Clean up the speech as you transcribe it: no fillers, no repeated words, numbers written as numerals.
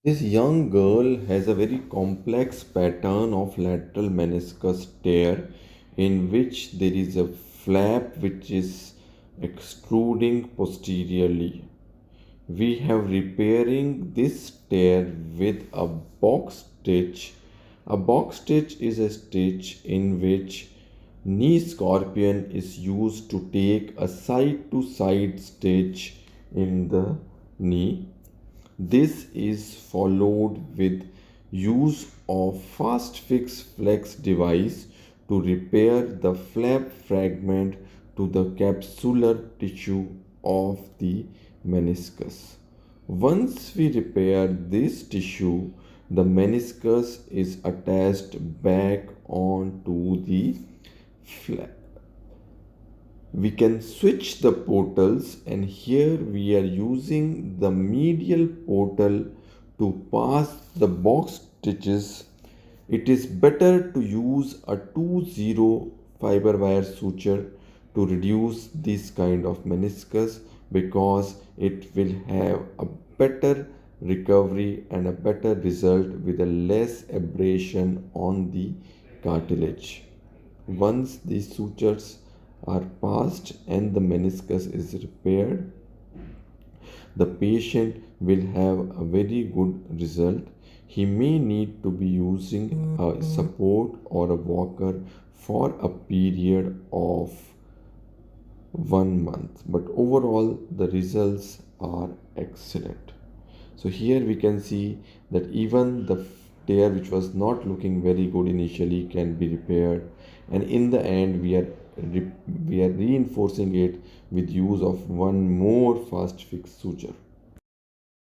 This young girl has a very complex pattern of lateral meniscus tear in which there is a flap which is extruding posteriorly. We have repairing this tear with a box stitch. A box stitch is a stitch in which knee scorpion is used to take a side to side stitch in the knee. This is followed with use of fast fix flex device to repair the flap fragment to the capsular tissue of the meniscus. Once we repair this tissue, the meniscus is attached back onto the flap. We can switch the portals, and here we are using the medial portal to pass the box stitches. It is better to use a 2-0 fiber wire suture to reduce this kind of meniscus because it will have a better recovery and a better result with a less abrasion on the cartilage. Once these sutures are passed and the meniscus is repaired, the patient will have a very good result. He may need to be using a support or a walker for a period of 1 month, but overall the results are excellent. So here we can see that even the tear which was not looking very good initially can be repaired, and in the end we are reinforcing it with use of one more fast fix suture.